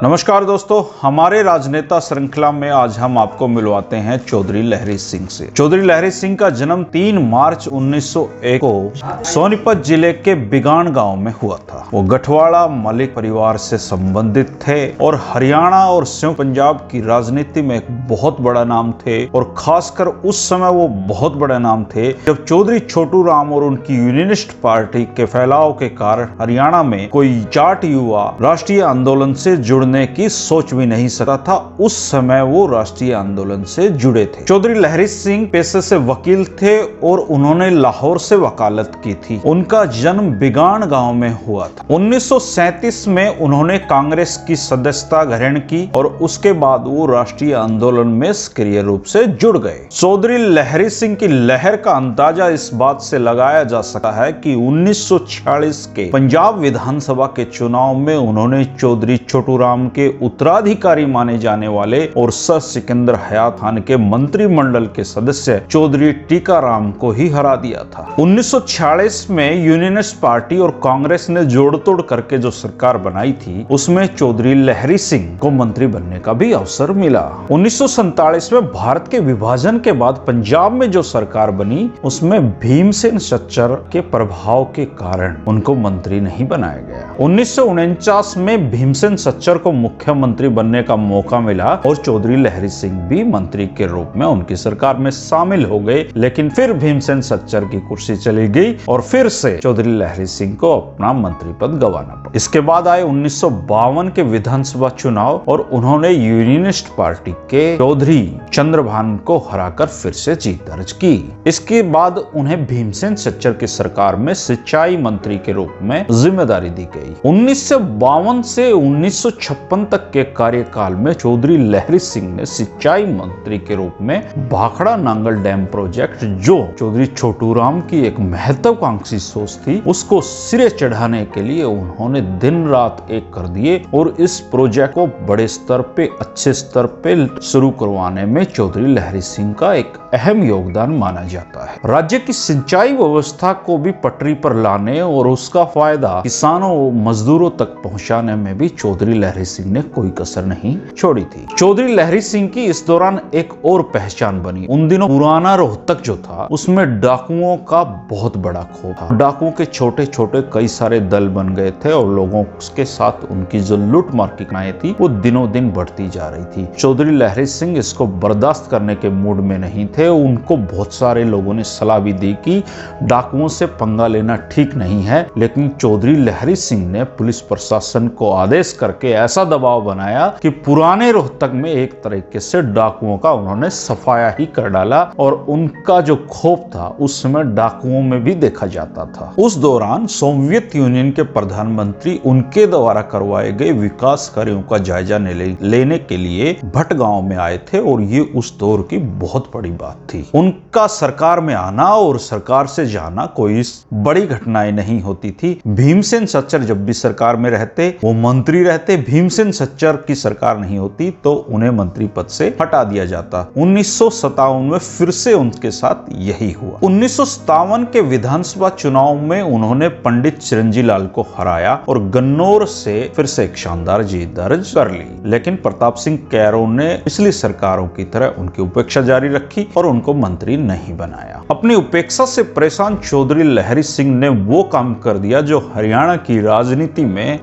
नमस्कार दोस्तों, हमारे राजनेता श्रृंखला में आज हम आपको मिलवाते हैं चौधरी लहरी सिंह से। चौधरी लहरी सिंह का जन्म 3 मार्च 1901 को सोनीपत जिले के बिगान गांव में हुआ था। वो गठवाड़ा मलिक परिवार से संबंधित थे और हरियाणा और संयुक्त पंजाब की राजनीति में एक बहुत बड़ा नाम थे और खासकर उस समय वो बहुत बड़े नाम थे जब चौधरी छोटू राम और उनकी यूनियनिस्ट पार्टी के फैलाव के कारण हरियाणा में कोई जाट युवा राष्ट्रीय आंदोलन से जुड़ने की सोच भी नहीं सकता था। उस समय वो राष्ट्रीय आंदोलन से जुड़े थे। चौधरी लहरी सिंह पेशे से वकील थे और उन्होंने लाहौर से वकालत की थी। उनका जन्म बिगान गांव में हुआ था। 1937 में उन्होंने कांग्रेस की सदस्यता ग्रहण की और उसके बाद वो राष्ट्रीय आंदोलन में सक्रिय रूप से जुड़ गए। चौधरी लहरी सिंह की लहर का अंदाजा इस बात से लगाया जा सकता है कि 1946 के पंजाब विधानसभा के चुनाव में उन्होंने चौधरी छोटू राम के उत्तराधिकारी माने जाने वाले और सर सिकंदर हयात खान के मंत्रिमंडल के सदस्य चौधरी टीकाराम को ही हरा दिया था। 1946 में यूनियनिस्ट पार्टी और कांग्रेस ने जोड़तोड़ करके जो सरकार बनाई थी उसमें चौधरी लहरी सिंह को मंत्री बनने का भी अवसर मिला। 1947 में भारत के विभाजन के बाद पंजाब में जो सरकार बनी उसमें भीमसेन सच्चर के प्रभाव के कारण उनको मंत्री नहीं बनाया गया। 1949 में भीमसेन सच्चर को मुख्यमंत्री बनने का मौका मिला और चौधरी लहरी सिंह भी मंत्री के रूप में उनकी सरकार में शामिल हो गए, लेकिन फिर भीमसेन सच्चर की कुर्सी चली गई और फिर से चौधरी लहरी सिंह को अपना मंत्री पद गंवाना पड़ा। इसके बाद आए 1952 के विधानसभा चुनाव और उन्होंने यूनियनिस्ट पार्टी के चौधरी चंद्रभान को हराकर फिर से जीत दर्ज की। इसके बाद उन्हें भीमसेन सच्चर की सरकार में सिंचाई मंत्री के रूप में जिम्मेदारी दी गई। 1952 से 1956 तक के कार्यकाल में चौधरी लहरी सिंह ने सिंचाई मंत्री के रूप में भाखड़ा नांगल डैम प्रोजेक्ट, जो चौधरी छोटू राम की एक महत्वाकांक्षी सोच थी, उसको सिरे चढ़ाने के लिए उन्होंने दिन रात एक कर दिए और इस प्रोजेक्ट को बड़े स्तर पे, अच्छे स्तर पे शुरू करवाने में चौधरी लहरी सिंह का एक अहम योगदान माना जाता है। राज्य की सिंचाई व्यवस्था को भी पटरी पर लाने और उसका फायदा किसानों और मजदूरों तक पहुंचाने में भी चौधरी लहरी सिंह ने कोई कसर नहीं छोड़ी थी। चौधरी लहरी सिंह की इस दौरान एक और पहचान बनी। उन दिनों पुराना रोहतक जो था उसमें डाकुओं का बहुत बड़ा खौफ था। डाकुओं के छोटे छोटे कई सारे दल बन गए थे और लोगों के साथ उनकी जो लूट मार की घटनाएं थी वो दिनों दिन बढ़ती जा रही थी। चौधरी लहरी सिंह इसको बर्दाश्त करने के मूड में नहीं थे। उनको बहुत सारे लोगों ने सलाह भी दी कि डाकुओं से पंगा लेना ठीक नहीं है, लेकिन चौधरी लहरी सिंह ने पुलिस प्रशासन को आदेश करके ऐसा दबाव बनाया कि पुराने रोहतक में एक तरीके से डाकुओं का उन्होंने सफाया ही कर डाला और उनका जो खौफ था उस समय डाकुओं में भी देखा जाता था। उस दौरान सोवियत यूनियन के प्रधानमंत्री उनके द्वारा करवाए गए विकास कार्यों का जायजा लेने के लिए भटगांव में आए थे और ये उस दौर की बहुत बड़ी बात थी। उनका सरकार में आना और सरकार से जाना कोई बड़ी घटनाएं नहीं होती थी। भीमसेन सच्चर जब भी सरकार में रहते, वो मंत्री रहते, भीमसेन सच्चर की सरकार नहीं होती तो उन्हें मंत्री पद से हटा दिया जाता। 1957 में फिर से उनके साथ यही हुआ। 1957 के विधानसभा चुनाव में उन्होंने पंडित चिरंजी लाल को हराया और गन्नौर से फिर से एक शानदार जीत दर्ज कर ली, लेकिन प्रताप सिंह कैरो ने पिछली सरकारों की तरह उनकी उपेक्षा जारी रखी और उनको मंत्री नहीं बनाया। अपनी उपेक्षा से परेशान चौधरी लहरी सिंह ने वो काम कर दिया जो हरियाणा की राजनीति में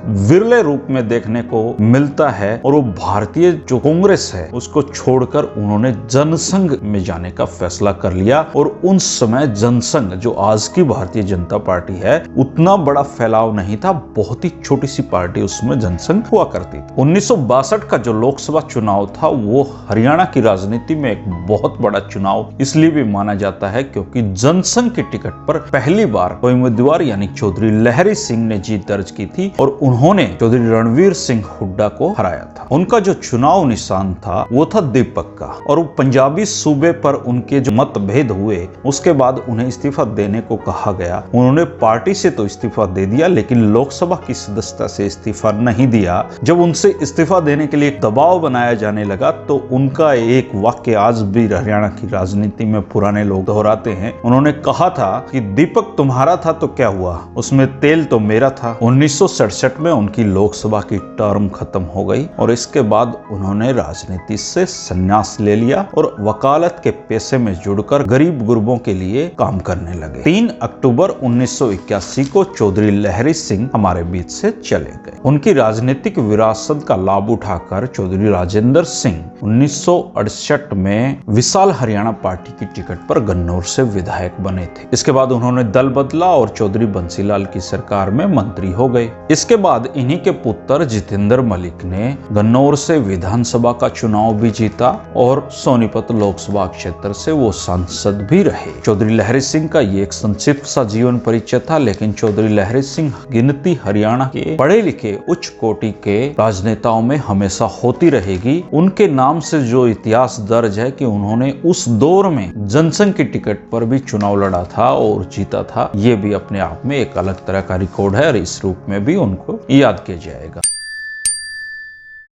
विरले रूप में देखने को मिलता है और वो भारतीय जो कांग्रेस है उसको छोड़कर उन्होंने जनसंघ में जाने का फैसला कर लिया। और उन समय जनसंघ जो आज की भारतीय जनता पार्टी है उतना बड़ा फैलाव नहीं था, बहुत ही छोटी सी पार्टी उसमें जनसंघ हुआ करती थी। 1962 का जो लोकसभा चुनाव था वो हरियाणा की राजनीति में एक बहुत बड़ा चुनाव इसलिए भी माना जाता है क्योंकि जनसंघ की टिकट पर पहली बार कोई उम्मीदवार यानी चौधरी लहरी सिंह ने जीत दर्ज की थी और उन्होंने चौधरी रणवीर सिंह हुड्डा को हराया था। उनका जो चुनाव निशान था वो था दीपक का और पंजाबी सूबे पर उनके जो मतभेद हुए उसके बाद उन्हें इस्तीफा देने को कहा गया। उन्होंने पार्टी से तो इस्तीफा दे दिया लेकिन लोकसभा की सदस्यता से इस्तीफा नहीं दिया। जब उनसे इस्तीफा देने के लिए दबाव बनाया जाने लगा तो उनका एक वाक्य आज भी हरियाणा की राजनीति में पुराने लोग दोहराते हैं। उन्होंने कहा था कि दीपक तुम्हारा था तो क्या हुआ, उसमें तेल तो मेरा था। 1967 में उनकी लोकसभा की टर्म खत्म हो गई और इसके बाद उन्होंने राजनीति से संन्यास ले लिया और वकालत के पेशे में जुड़कर गरीब गुरबों के लिए काम करने लगे। 3 अक्टूबर 1981 को चौधरी लहरी सिंह हमारे बीच से चले गए। उनकी राजनीतिक विरासत का लाभ उठाकर चौधरी राजेंद्र सिंह 1968 में विशाल हरियाणा पार्टी की टिकट पर गन्नौर से विधायक बने थे। इसके बाद उन्होंने दल बदला और चौधरी बंसीलाल की सरकार में मंत्री हो गए। इसके बाद इन्हीं के पुत्र जितेंद्र मलिक ने गन्नौर से विधानसभा का चुनाव भी जीता और सोनीपत लोकसभा क्षेत्र से वो सांसद भी रहे। चौधरी लहरी सिंह का ये एक संक्षिप्त सा जीवन परिचय था, लेकिन चौधरी लहरी सिंह गिनती हरियाणा के पढ़े लिखे उच्च कोटि के राजनेताओं में हमेशा होती रहेगी। उनके नाम से जो इतिहास दर्ज है कि उन्होंने उस दौर में जनसंघ की टिकट पर भी चुनाव लड़ा था और जीता था, ये भी अपने आप में एक अलग तरह का रिकॉर्ड है और इस रूप में भी उनको याद किया जाएगा।